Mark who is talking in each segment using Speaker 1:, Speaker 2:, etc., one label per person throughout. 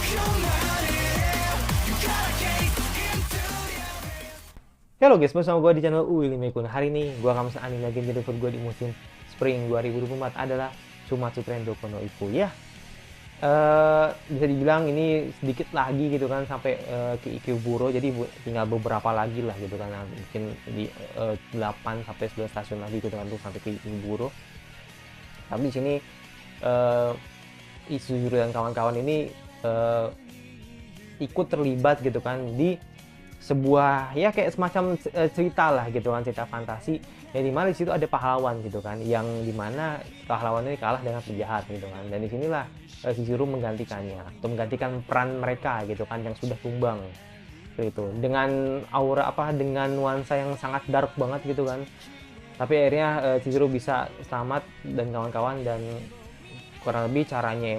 Speaker 1: Halo guys, bersama gue di channel Willy Mekun. Hari ini gue akan mesen anime game favorit gue di musim Spring 2024 adalah Shumatsu Train Doku no Iku. Ya, bisa dibilang ini sedikit lagi gitu kan sampai ke Ikeburo, jadi tinggal beberapa lagi lah gitu kan. Nah, mungkin di 8 sampai 11 stasiun lagi gitu kan untuk sampai ke Ikeburo. Tapi di sini Izuru dan kawan-kawan ini ikut terlibat gitu kan di sebuah ya kayak semacam cerita lah gitu kan, cerita fantasi yang dimana di situ ada pahlawan gitu kan, yang dimana pahlawan ini kalah dengan penjahat gitu kan, dan disinilah Chizuru menggantikannya atau menggantikan peran mereka gitu kan yang sudah tumbang gitu, dengan aura dengan nuansa yang sangat dark banget gitu kan. Tapi akhirnya Chizuru bisa selamat dan kawan-kawan, dan kurang lebih caranya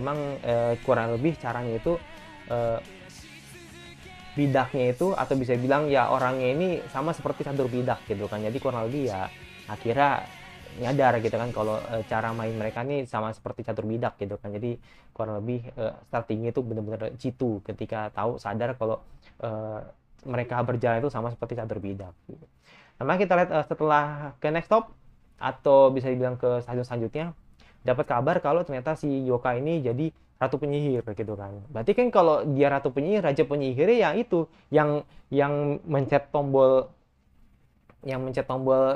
Speaker 1: itu bidaknya itu, atau bisa bilang ya orangnya ini sama seperti Catur Bidak gitu kan. Jadi kurang lebih ya akhirnya nyadar gitu kan kalau cara main mereka nih sama seperti Catur Bidak gitu kan. Jadi kurang lebih startingnya itu benar-benar jitu ketika tahu sadar kalau mereka berjalan itu sama seperti Catur Bidak gitu. Nah, kita lihat setelah ke next stop atau bisa dibilang ke stasiun selanjutnya, dapat kabar kalau ternyata si Yoka ini jadi ratu penyihir gitu kan. Berarti kan kalau dia ratu penyihir, raja penyihir ya itu yang mencet tombol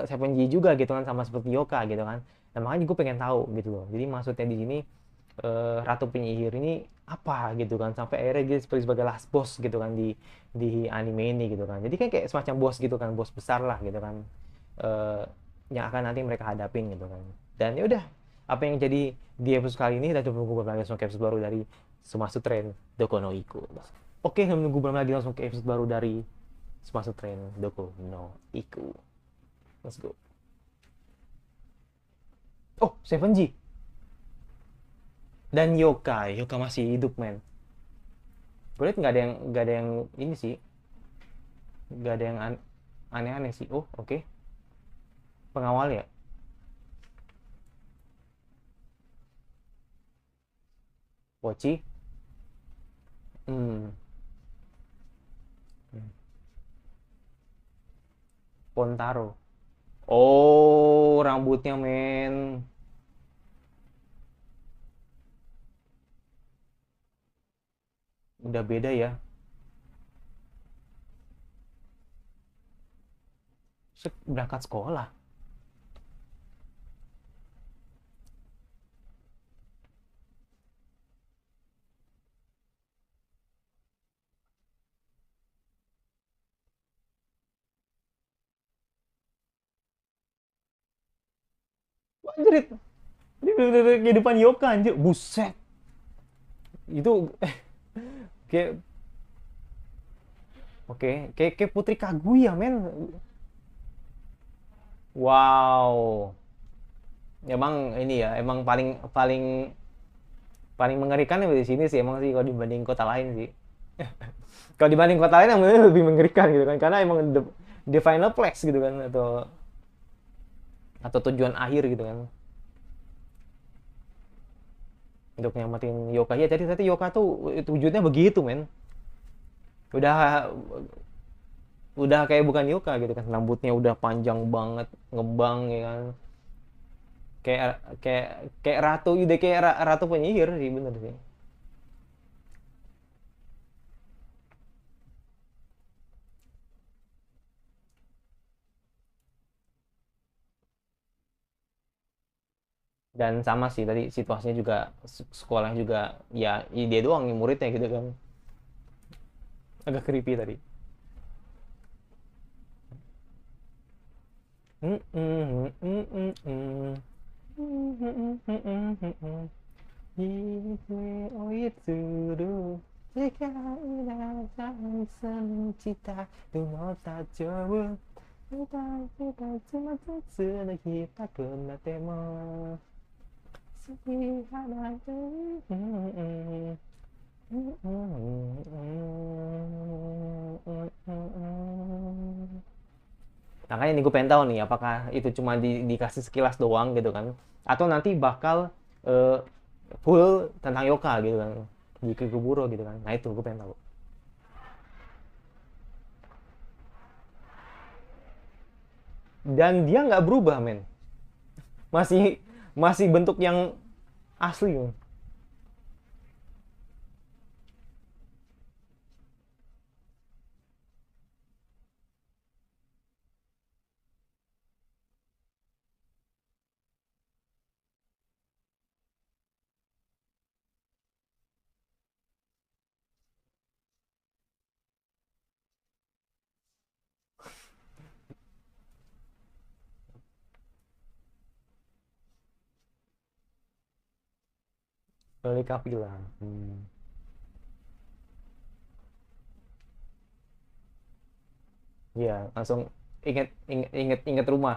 Speaker 1: Seven G juga gitu kan, sama seperti Yoka gitu kan. Nah, makanya gue pengen tahu gitu loh. Jadi maksudnya di sini ratu penyihir ini apa gitu kan, sampai akhirnya dia sebagai last boss gitu kan di anime ini gitu kan. Jadi kan kayak semacam bos gitu kan, bos besar lah gitu kan, eh, yang akan nanti mereka hadapin gitu kan. Dan ya udah, apa yang jadi di episode kali ini, dan tunggu belum lagi langsung ke episode baru dari Shumatsu Train Doku no Iku. Oke, menunggu belum lagi langsung ke episode baru dari Shumatsu Train Doku no Iku. Let's go. Oh, 7G dan Yoka masih hidup, men. Gue liat nggak ada yang ini sih, nggak ada yang aneh-aneh sih. Oh, oke. Pengawal ya. Pochi. Hmm. Pontaro. Oh, rambutnya, men. Udah beda ya. Berangkat sekolah. Wah, jerit. Ini bener-bener kehidupan Yoka anjir. Buset. Itu kayak kayak Putri Kaguya, men. Wow. Emang ini ya, emang paling paling paling mengerikan di sini sih emang sih, kalau dibanding kota lain sih. Kalau dibanding kota lain emang lebih mengerikan gitu kan, karena emang the final place gitu kan, atau tujuan akhir gitu kan, untuk nyamatin Yoka. Ya jadi tadi Yoka tuh wujudnya begitu, men. Udah udah kayak bukan Yoka gitu kan, rambutnya udah panjang banget, ngebang ya kan, kayak kayak kayak ratu, ide kayak ratu penyihir sih, bener sih. Dan sama sih tadi situasinya juga, sekolah juga ya dia doang yang muridnya gitu kan, agak creepy tadi. Makanya nih gue pengen tahu nih, apakah itu cuma dikasih sekilas doang gitu kan, atau nanti bakal uh, full tentang Yoka gitu kan. di Kikuburo gitu kan. Nah itu gue pengen tahu. Dan dia nggak berubah men, masih masih bentuk yang asli men. Balik Kapila. Iya, langsung inget inget inget inget rumah.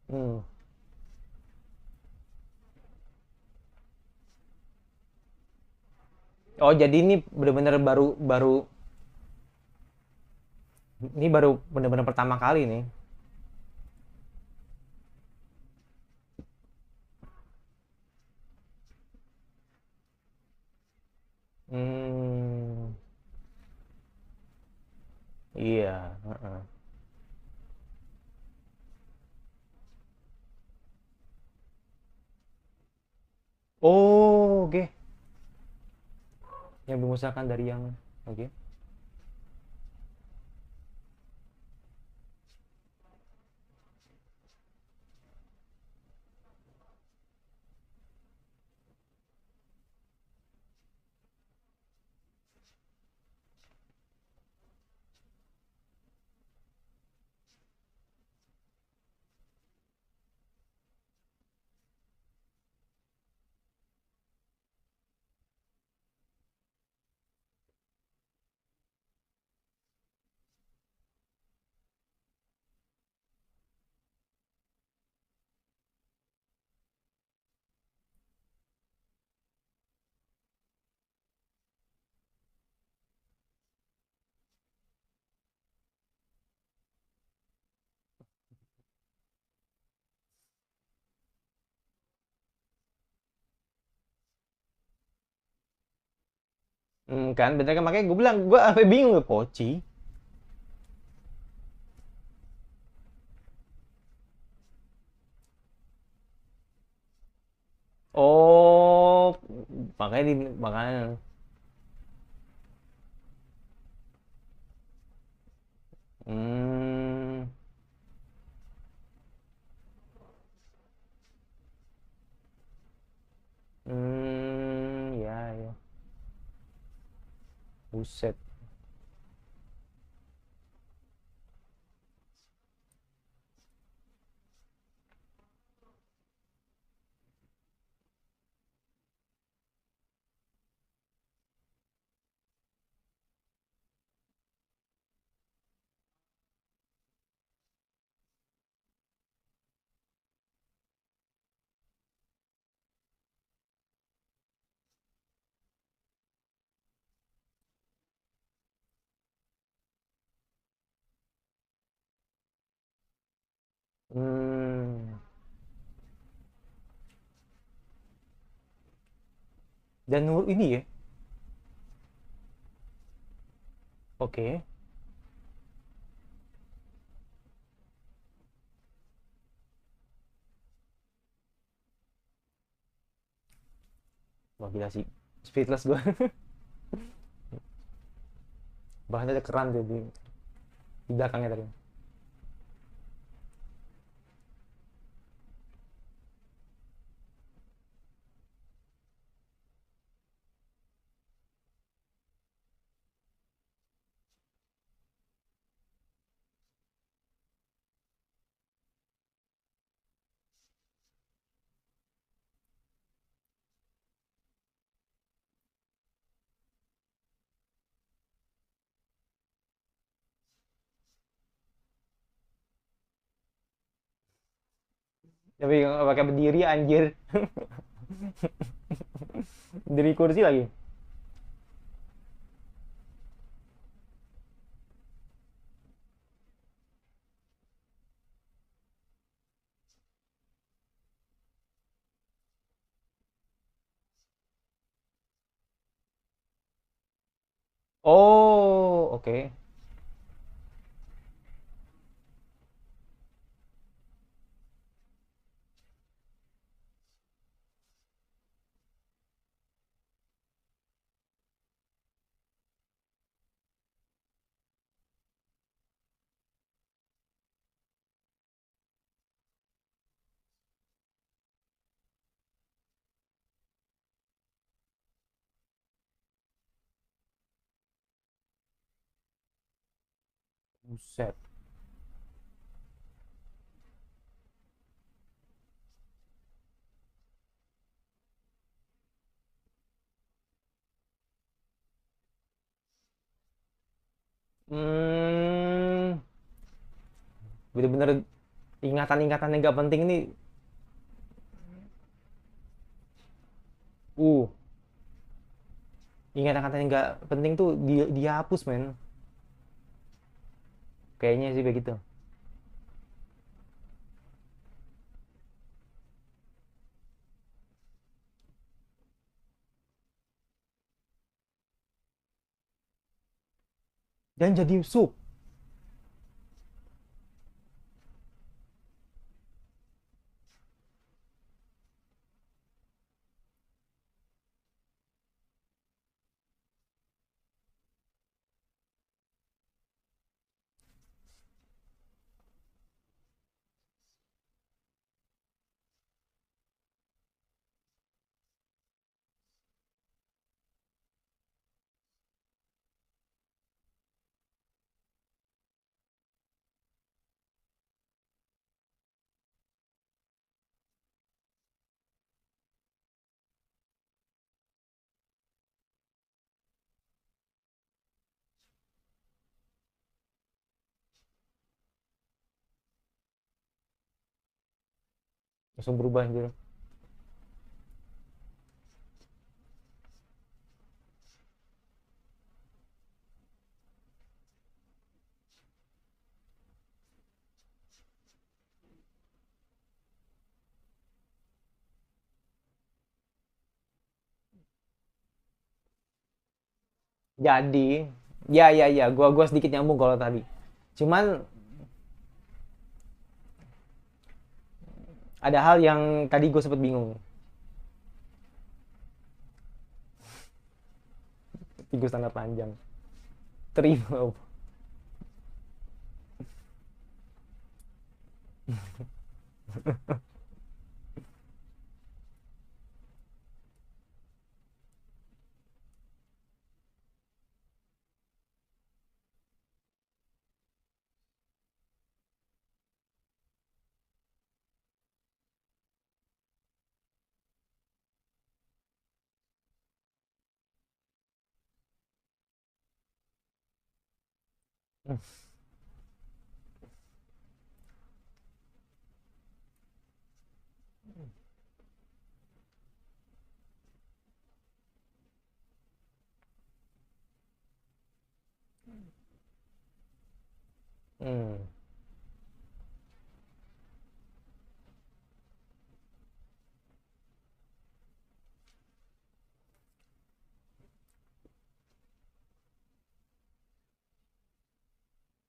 Speaker 1: Hmm. Oh jadi ini bener-bener baru baru ini baru bener-bener pertama kali nih. Hmm. Iya. Heeh. Oh, oke. Yang dimusnahkan dari yang oke. Kan bener kan makanya gue bilang gue sampai bingung ya Poci. Oh, makanya hmm, ya ya. Buset. Hmm. Dan Nur ini ya. Oke. Wah gila sih. Speechless gue. Bahannya ada keran tuh di belakangnya tadi. Tapi nggak pakai berdiri anjir. Berdiri kursi lagi. Oh, oke. Buset. Hmm, bener-bener ingatan-ingatan yang gak penting ini. Uh, ingatan-ingatan yang gak penting tuh dihapus, men. Kayaknya sih begitu. Dan jadi sup. Langsung berubah anjir. Jadi, ya, gua sedikit nyambung kalau tadi. Cuman ada hal yang tadi gue sempet bingung. Tikus tanda panjang. Terima. Hmm.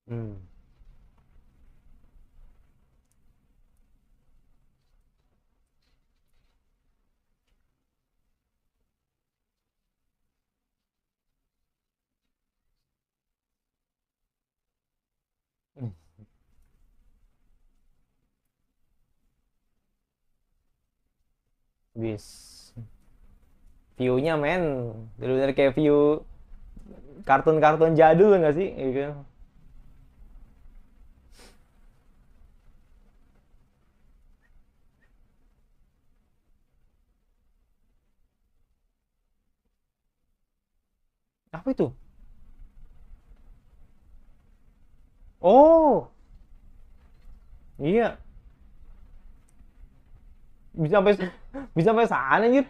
Speaker 1: Hmm. Bis. View-nya men, bener-bener kayak view kartun-kartun jadul nggak sih? Gitu. Apa itu? Oh, iya. Bisa sampai bisa sampai sana anjir.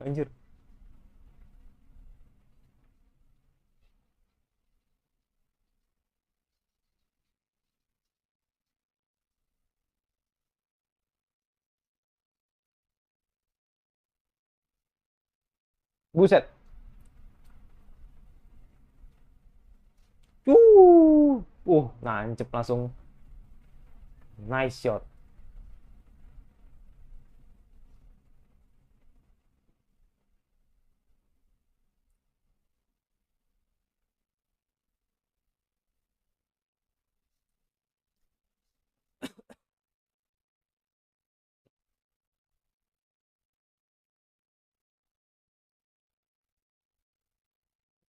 Speaker 1: Anjir. Buset. Nancep langsung. Nice shot.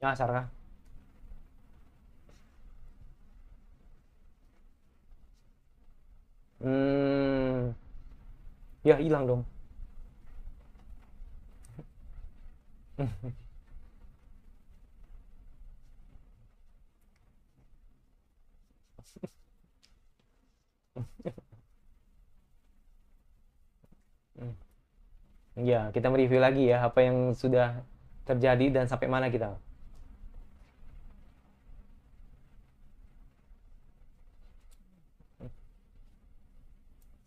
Speaker 1: Nyasar kah? Hmm, ya hilang dong. Ya, kita mereview lagi ya apa yang sudah terjadi dan sampai mana kita.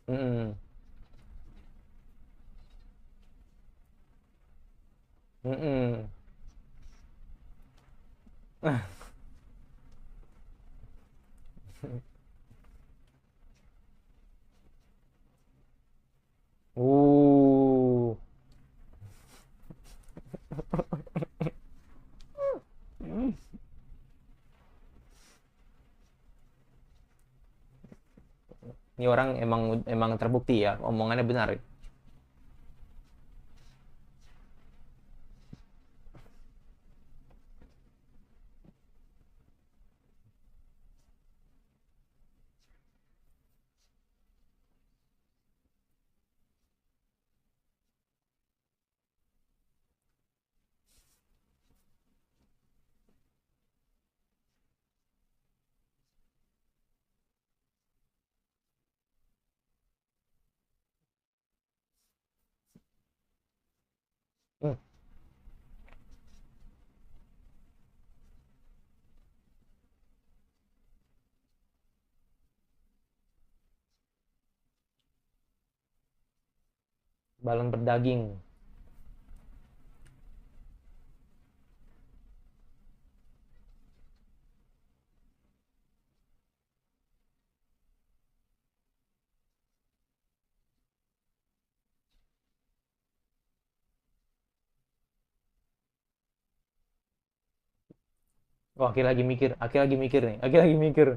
Speaker 1: Mm-mm. Mm-mm. Uh. Ini orang emang emang terbukti ya omongannya benar. Hmm, balon berdaging. Oh, Aki lagi mikir, Aki lagi mikir nih, Aki lagi mikir.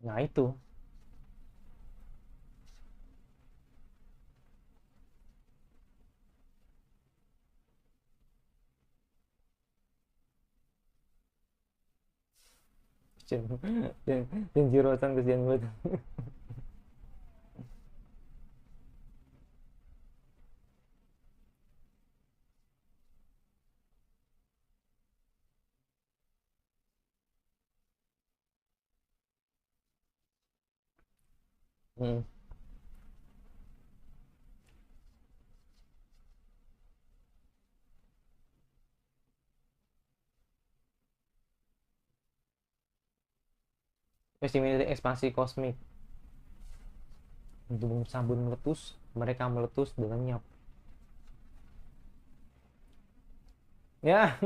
Speaker 1: Nah itu, dan Jirosan kesian banget. Hmm. Estimasi ekspansi kosmik. Untuk sabun meletus, mereka meletus dengan nyap. Ya,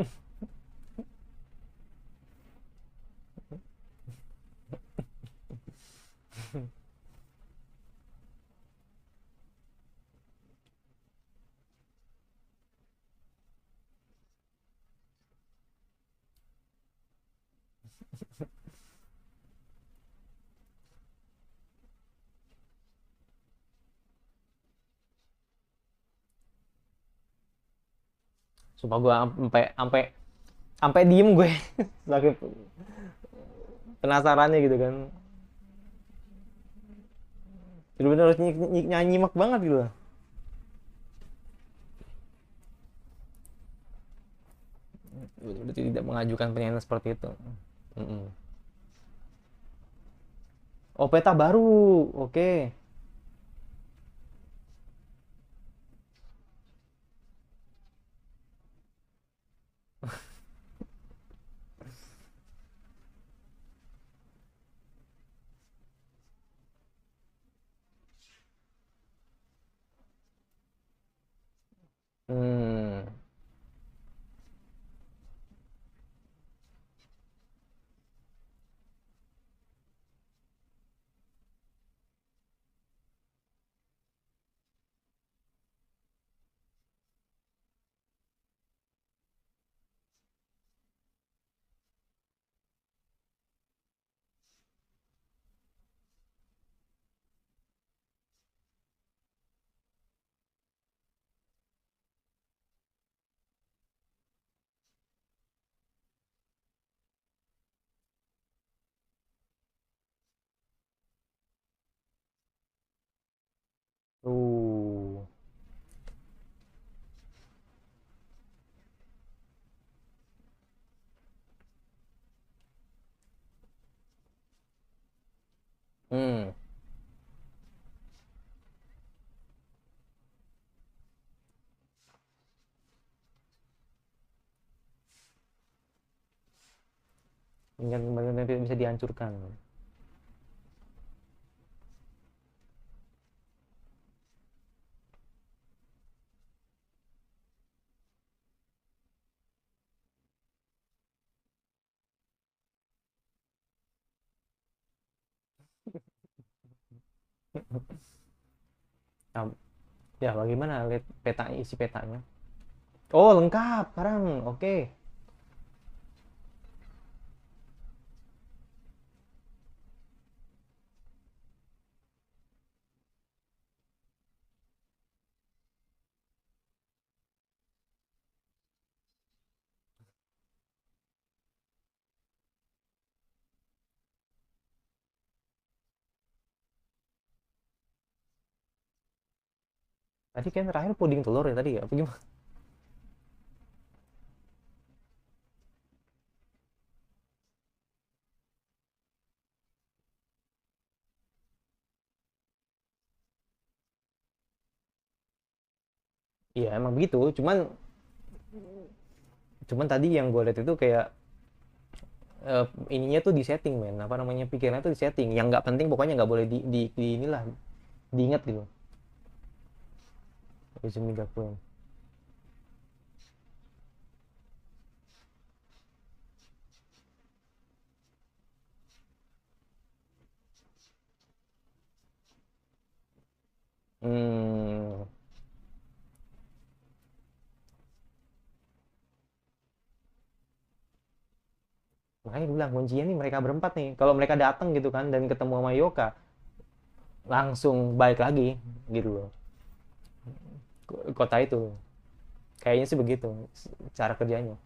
Speaker 1: Sumpah gue sampai sampai sampai diem gue lagi penasarannya gitu kan. Bener-bener harus nyimak banget gitu. Berarti tidak mengajukan penyanyi seperti itu. Mm-mm. Oh, peta baru. Oke. Hmm. Uh. Hmm. Yang benar-benar tidak bisa dihancurkan. Nah, ya bagaimana lihat peta isi petanya? Oh, lengkap sekarang. Oke. Tadi kan terakhir puding telur ya tadi ya. Apa gimana? Iya, emang begitu. Cuman cuman tadi yang gue lihat itu kayak ininya tuh di setting men, apa namanya, pikirannya tuh di setting yang nggak penting pokoknya nggak boleh di inilah diingat gitu. Izumi Gakuen. Hmm, makanya gue bilang kuncinya nih mereka berempat nih, kalau mereka datang gitu kan dan ketemu sama Yoka langsung balik lagi gitu loh kota itu, kayaknya sih begitu cara kerjanya.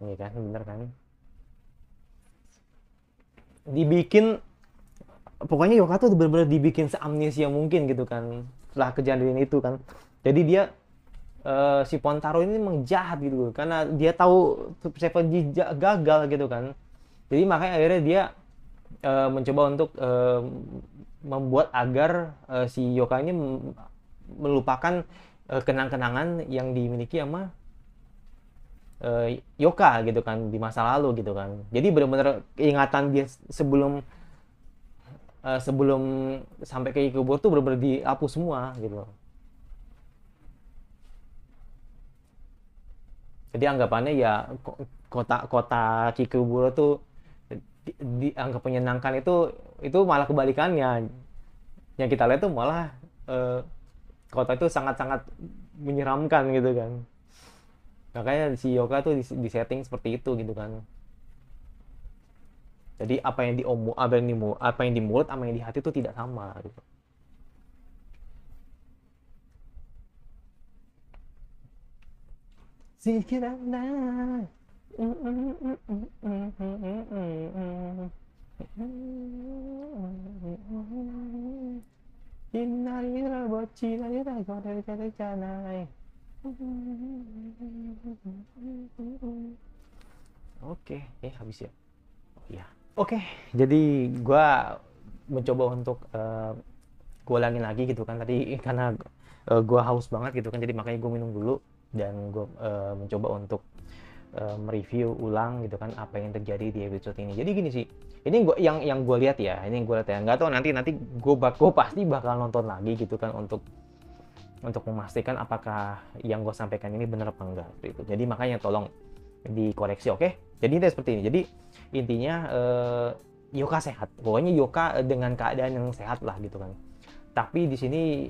Speaker 1: Iya kan, bener kan, dibikin pokoknya Yoka tuh bener-bener dibikin seamnesia mungkin gitu kan setelah kejadian itu kan. Jadi dia si Pontaro ini memang jahat gitu karena dia tahu Seven G gagal gitu kan. Jadi makanya akhirnya dia mencoba untuk membuat agar si Yoka ini melupakan kenang-kenangan yang dimiliki sama Yoka gitu kan di masa lalu gitu kan. Jadi benar-benar ingatan dia sebelum sebelum sampai ke Ikubur tuh benar-benar dihapus semua gitu. Jadi anggapannya ya kota Kikuburo tuh dianggap menyenangkan, itu malah kebalikannya. Yang kita lihat tuh malah eh, kota itu sangat-sangat menyeramkan gitu kan. Makanya si Yoga tuh di setting seperti itu gitu kan. Jadi apa yang di apa yang di mulut sama yang di hati itu tidak sama gitu. Sikirana. Inalira boci nalira gore gore janai. Oke, habis ya. Oh iya. Oke, jadi gua mencoba untuk gue ulangin lagi gitu kan tadi karena gue haus banget gitu kan, jadi makanya gue minum dulu dan gue mencoba untuk mereview ulang gitu kan apa yang terjadi di episode ini. Jadi gini sih, ini gue yang gue lihat ya, ini gue lihat ya, nggak tahu nanti gue pasti bakal nonton lagi gitu kan untuk memastikan apakah yang gue sampaikan ini benar apa enggak gitu. Jadi makanya tolong dikoreksi, oke? Jadi itu seperti ini. Jadi intinya Yoka sehat, pokoknya Yoka dengan keadaan yang sehat lah gitu kan. Tapi di sini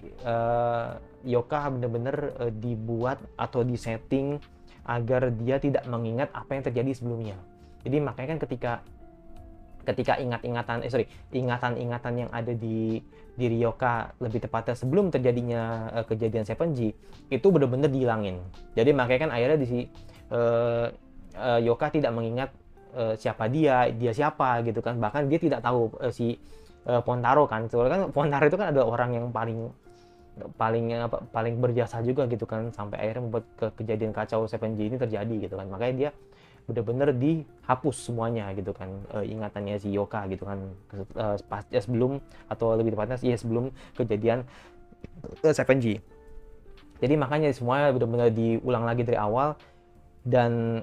Speaker 1: Yoka benar-benar dibuat atau disetting agar dia tidak mengingat apa yang terjadi sebelumnya. Jadi makanya kan ketika ingatan-ingatan yang ada di diri Yoka, lebih tepatnya sebelum terjadinya kejadian 7G, itu benar-benar dihilangin. Jadi makanya kan akhirnya Yoka tidak mengingat siapa dia siapa gitu kan. Bahkan dia tidak tahu si Pontaro kan. Soalnya kan Pontaro itu kan ada orang yang paling berjasa juga gitu kan, sampai akhirnya membuat kejadian kacau 7G ini terjadi gitu kan. Makanya dia benar-benar dihapus semuanya gitu kan, ingatannya si Yoka gitu kan, sebelum atau lebih tepatnya sebelum kejadian 7G. Jadi makanya semuanya benar-benar diulang lagi dari awal dan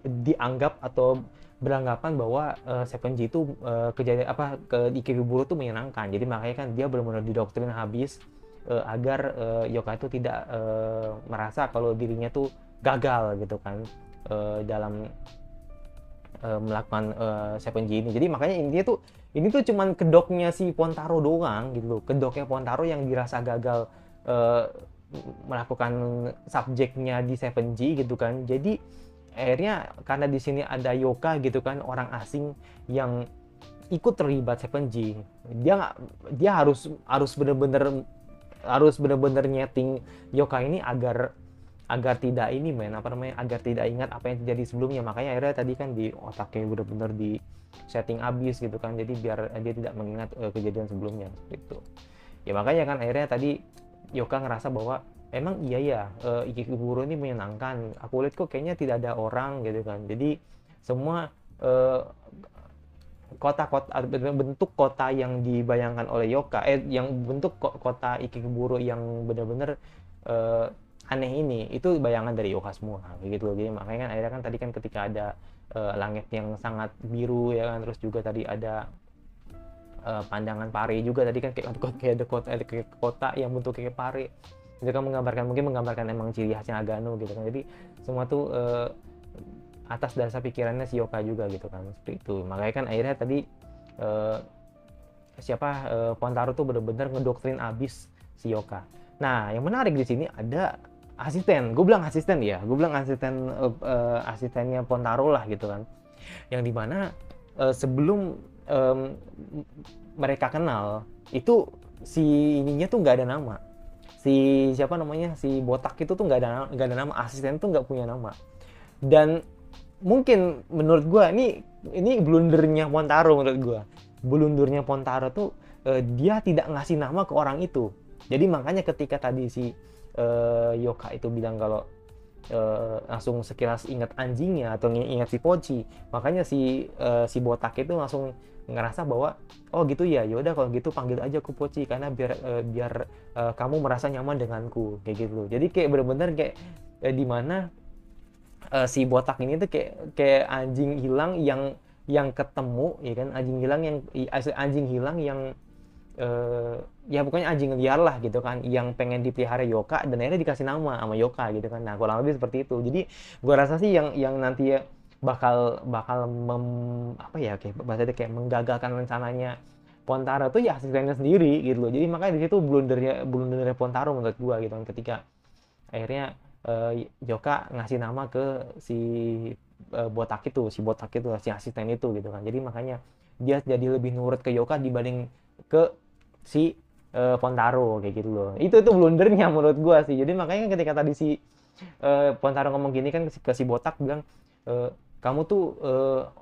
Speaker 1: dianggap atau beranggapan bahwa 7G itu kejadian ke Ikebukuro itu menyenangkan. Jadi makanya kan dia benar-benar didoktrin habis agar Yoka itu tidak merasa kalau dirinya tuh gagal gitu kan dalam melakukan 7G ini. Jadi makanya ini tuh cuman kedoknya si Pontaro doang gitu loh. Kedoknya Pontaro yang dirasa gagal melakukan subjeknya di 7G gitu kan. Jadi akhirnya karena di sini ada Yoka gitu kan, orang asing yang ikut terlibat 7G, dia harus benar-benar nyeting Yoka ini agar tidak agar tidak ingat apa yang terjadi sebelumnya. Makanya akhirnya tadi kan di otaknya benar-benar di setting abis gitu kan, jadi biar dia tidak mengingat kejadian sebelumnya seperti itu ya. Makanya kan akhirnya tadi Yoka ngerasa bahwa emang iya ya, Ikebukuro ini menyenangkan. Aku lihat kok kayaknya tidak ada orang gitu kan. Jadi semua bentuk kota yang dibayangkan oleh Yoka, yang bentuk kota Ikebukuro yang benar-benar aneh ini, itu bayangan dari Yoka semua gitu loh. Jadi makanya kan akhirnya kan tadi kan ketika ada langit yang sangat biru ya kan, terus juga tadi ada pandangan pare juga tadi kan, kayak ada kota yang bentuknya kayak pare. Itu kan menggambarkan emang ciri khasnya Agano gitu kan. Jadi semua tuh atas dasar pikirannya si Yoka juga gitu kan, seperti itu. Makanya kan akhirnya tadi Pontaro tuh bener-bener ngedoktrin abis si Yoka. Nah yang menarik di sini ada asisten. Gue bilang asistennya Pontaro lah gitu kan, yang dimana sebelum mereka kenal itu si ininya tuh nggak ada nama. Si botak itu tuh nggak ada nama, asisten tuh nggak punya nama. Dan mungkin menurut gue ini blundernya Pontaro. Menurut gue blundernya Pontaro tuh dia tidak ngasih nama ke orang itu. Jadi makanya ketika tadi si Yoka itu bilang kalau langsung sekilas ingat anjingnya atau ingat si Pochi, makanya si botak itu langsung ngerasa bahwa oh gitu ya, yaudah kalau gitu panggil aja aku Pochi karena biar kamu merasa nyaman denganku kayak gitu. Jadi kayak bener-bener kayak dimana si botak ini tuh kayak anjing hilang yang ketemu ya kan, anjing hilang yang ya pokoknya anjing liar lah gitu kan, yang pengen dipelihara Yoka dan akhirnya dikasih nama sama Yoka gitu kan. Nah kurang lebih seperti itu. Jadi gue rasa sih yang nanti ya bakal kayak bahasanya kayak menggagalkan rencananya Pontaro tuh ya asistennya sendiri gitu loh. Jadi makanya di situ blundernya Pontaro menurut gue gitu kan, ketika akhirnya Yoka ngasih nama ke si botak itu, si asisten itu gitu kan. Jadi makanya dia jadi lebih nurut ke Yoka dibanding ke si Pontaro kayak gitu loh. Itu blundernya menurut gua sih. Jadi makanya ketika tadi si Pontaro ngomong gini kan ke si Botak bilang, kamu tuh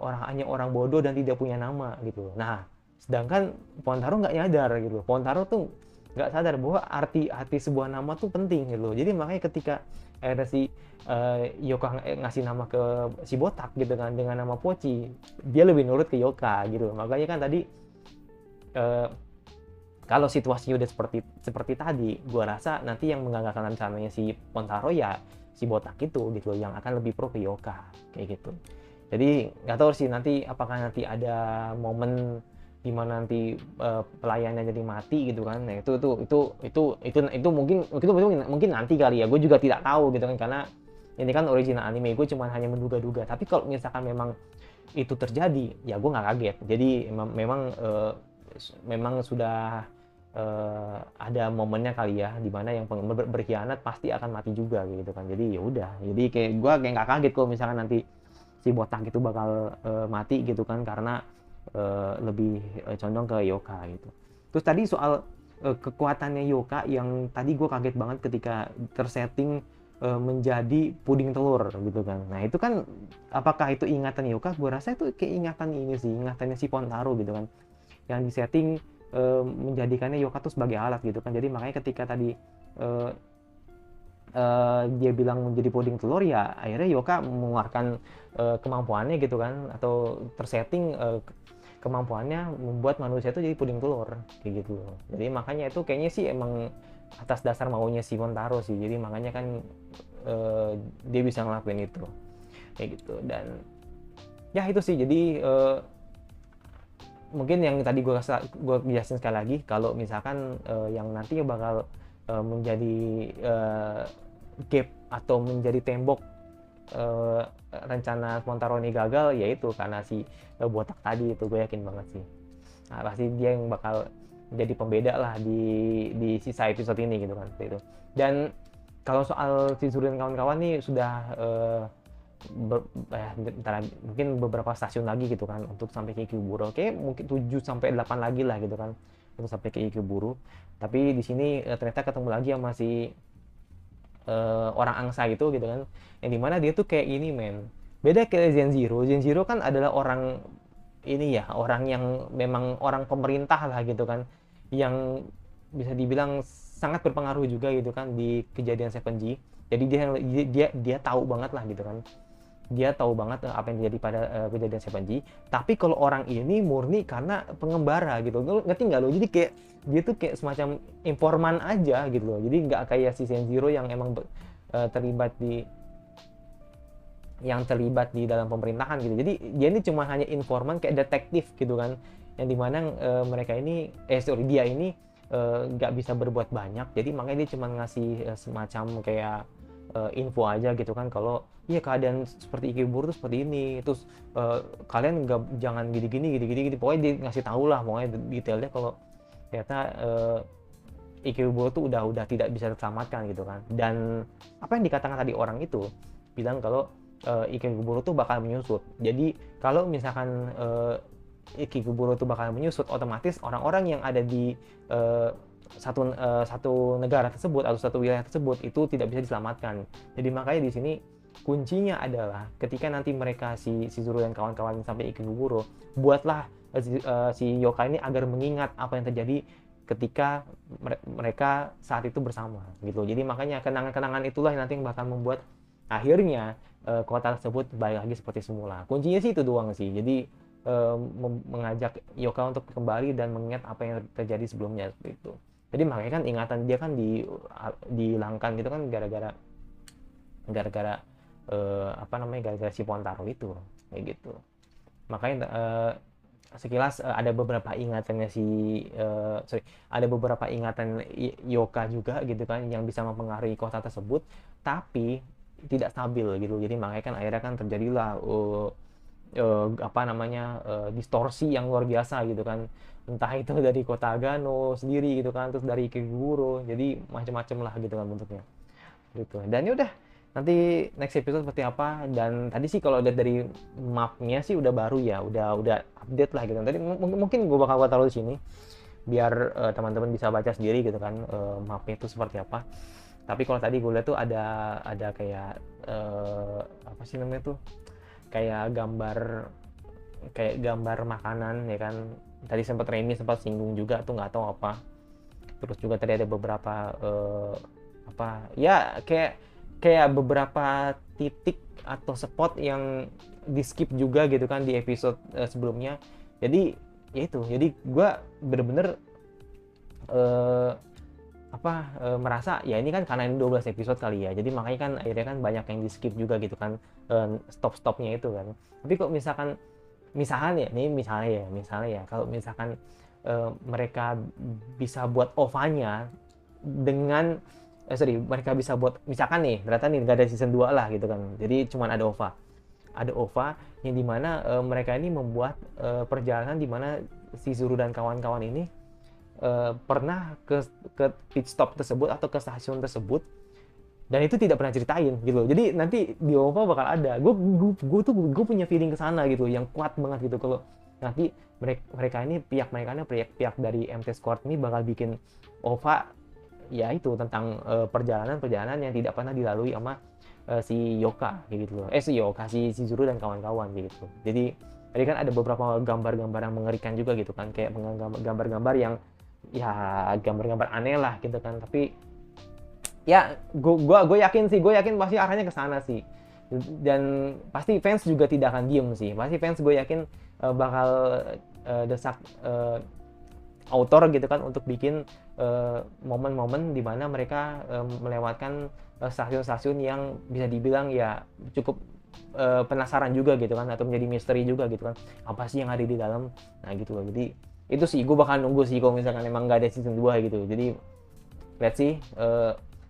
Speaker 1: hanya orang bodoh dan tidak punya nama gitu. Nah, sedangkan Pontaro nggak nyadar gitu. Pontaro tuh nggak sadar bahwa arti sebuah nama tuh penting gitu. Jadi makanya ketika ada si Yoka ngasih nama ke si Botak gitu kan dengan nama Poci, dia lebih nurut ke Yoka gitu. Makanya kan tadi eh, kalau situasinya udah seperti tadi, gua rasa nanti yang menggagalkan rencananya si Pontaro ya si Botak itu gitu yang akan lebih pro ke Yoka kayak gitu. Jadi nggak tahu sih nanti apakah nanti ada momen di mana nanti pelayannya jadi mati gitu kan. Nah, itu mungkin nanti kali ya. Gue juga tidak tahu gitu kan karena ini kan original anime, gue cuma hanya menduga-duga. Tapi kalau misalkan memang itu terjadi, ya gue nggak kaget. Jadi memang sudah ada momennya kali ya di mana yang berkhianat pasti akan mati juga gitu kan. Jadi ya udah. Jadi kayak gue kayak nggak kaget kalau misalkan nanti si Botak itu bakal mati gitu kan karena lebih condong ke Yoka gitu. Terus tadi soal kekuatannya Yoka yang tadi gue kaget banget ketika tersetting menjadi puding telur gitu kan. Nah itu kan apakah itu ingatan Yoka? Gue rasa itu kayak ingatan ini sih, ingatannya si Pontaro gitu kan. Yang disetting menjadikannya Yoka tuh sebagai alat gitu kan. Jadi makanya ketika tadi dia bilang menjadi puding telur ya akhirnya Yoka mengeluarkan kemampuannya gitu kan atau tersetting kemampuannya membuat manusia itu jadi puding telur kayak gitu. Jadi makanya itu kayaknya sih emang atas dasar maunya si Montaro sih. Jadi makanya kan dia bisa ngelakuin itu kayak gitu. Dan ya itu sih jadi mungkin yang tadi gue jelasin sekali lagi kalau misalkan yang nantinya bakal menjadi gap atau menjadi tembok rencana Montaro ini gagal yaitu karena si Botak tadi itu gue yakin banget sih. Nah, pasti dia yang bakal jadi pembeda lah di sisa episode ini gitu kan itu. Dan kalau soal Chizuru dan kawan-kawan nih sudah mungkin beberapa stasiun lagi gitu kan untuk sampai ke Ikeburo. Oke, mungkin 7 sampai 8 lagi lah gitu kan untuk sampai ke Ikeburo. Tapi di sini ternyata ketemu lagi sama si orang angsa gitu kan. Yang dimana dia tuh kayak ini men. Beda kayak Zenziro. Zenziro kan adalah orang ini ya, orang yang memang orang pemerintah lah gitu kan. Yang bisa dibilang sangat berpengaruh juga gitu kan di kejadian 7G. Jadi dia tahu banget lah gitu kan. Dia tahu banget apa yang terjadi pada kejadian 7G. Tapi kalau orang ini murni karena pengembara gitu. Ngerti nggak lo? Jadi kayak dia tuh kayak semacam informan aja gitu loh. Jadi nggak kayak si Zenziro yang emang terlibat di dalam pemerintahan gitu. Jadi dia ini cuma hanya informan kayak detektif gitu kan. Yang dimana dia ini nggak bisa berbuat banyak. Jadi makanya dia cuma ngasih semacam kayak info aja gitu kan kalau ya keadaan seperti Ikeburo tuh seperti ini, terus kalian jangan gini pokoknya dia ngasih tahu lah pokoknya detailnya kalau ternyata Ikeburo tuh udah tidak bisa terselamatkan gitu kan. Dan apa yang dikatakan tadi orang itu bilang kalau Ikeburo tuh bakal menyusut. Jadi kalau misalkan Ikeburo tuh bakal menyusut, otomatis orang-orang yang ada di satu negara tersebut atau satu wilayah tersebut itu tidak bisa diselamatkan. Jadi makanya di sini kuncinya adalah ketika nanti mereka si Zuru dan kawan-kawan sampai Ikeburo, buatlah si Yoka ini agar mengingat apa yang terjadi ketika mereka saat itu bersama gitu. Jadi makanya kenangan-kenangan itulah yang nanti yang bakal membuat akhirnya kota tersebut balik lagi seperti semula. Kuncinya sih itu doang sih. Jadi mengajak Yoka untuk kembali dan mengingat apa yang terjadi sebelumnya seperti itu. Jadi makanya kan ingatan dia kan dihilangkan gitu kan gara-gara gara-gara si Pontaro itu kayak gitu. Makanya sekilas ada beberapa ingatannya ada beberapa ingatan Yoka juga gitu kan yang bisa mempengaruhi kota tersebut tapi tidak stabil gitu. Jadi makanya kan akhirnya kan terjadilah distorsi yang luar biasa gitu kan, entah itu dari kota Agano sendiri gitu kan, terus dari Ikeburo, jadi macam-macam lah gitu kan bentuknya gitu. Dan ya udah nanti next episode seperti apa. Dan tadi sih kalau lihat dari mapnya sih udah baru ya, udah update lah gitu. Tadi mungkin gue bakal taruh di sini biar teman-teman bisa baca sendiri gitu kan mapnya itu seperti apa. Tapi kalau tadi gue lihat tuh ada kayak apa sih namanya tuh, kayak gambar makanan ya kan. Tadi sempat Remi sempat singgung juga tuh, nggak tahu apa. Terus juga tadi ada beberapa apa ya, kayak beberapa titik atau spot yang di skip juga gitu kan di episode sebelumnya. Jadi ya itu, jadi gue bener-bener merasa ya ini kan karena ini 12 episode kali ya, jadi makanya kan akhirnya kan banyak yang di skip juga gitu kan, stop-stopnya itu kan. Tapi kok misalnya ya kalau misalkan mereka bisa buat OVA-nya dengan mereka bisa buat, misalkan nih ternyata nih nggak ada season 2 lah gitu kan, jadi cuman ada OVA yang dimana mereka ini membuat perjalanan dimana si Zuru dan kawan-kawan ini pernah ke pit stop tersebut atau ke stasiun tersebut, dan itu tidak pernah ceritain gitu. Jadi nanti di OVA bakal ada. Gue punya feeling ke sana gitu, yang kuat banget gitu, kalau nanti pihak dari MT Squad ini bakal bikin OVA ya itu tentang perjalanan yang tidak pernah dilalui sama si Yoka gitu loh. Si Zuru dan kawan-kawan gitu. Jadi tadi kan ada beberapa gambar-gambar yang mengerikan juga gitu kan, kayak gambar-gambar yang ya gambar-gambar aneh lah gitu kan. Tapi ya gue yakin pasti arahnya ke sana sih, dan pasti fans juga tidak akan diem sih. Pasti fans gue yakin bakal desak autor gitu kan untuk bikin momen-momen di mana mereka melewatkan stasiun-stasiun yang bisa dibilang ya cukup penasaran juga gitu kan, atau menjadi misteri juga gitu kan, apa sih yang ada di dalam. Nah gitu loh. Jadi itu sih gue bakal nunggu sih kalau misalkan emang nggak ada season 2 gitu. Jadi lihat sih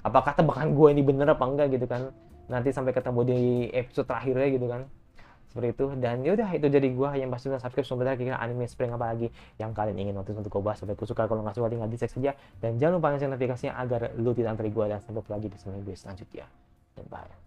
Speaker 1: apakah tebakan gue ini bener apa enggak gitu kan, nanti sampai ketemu di episode terakhirnya gitu kan, seperti itu. Dan yaudah, itu jadi gue yang pasti udah subscribe sebenarnya kira anime spring apa lagi yang kalian ingin nonton untuk gue bahas. Sampai gue suka, kalau nggak suka tinggal dislike saja, dan jangan lupa nyalain notifikasinya agar lu tidak antri gue. Dan sampai lagi di seminggu selanjutnya, dan bye.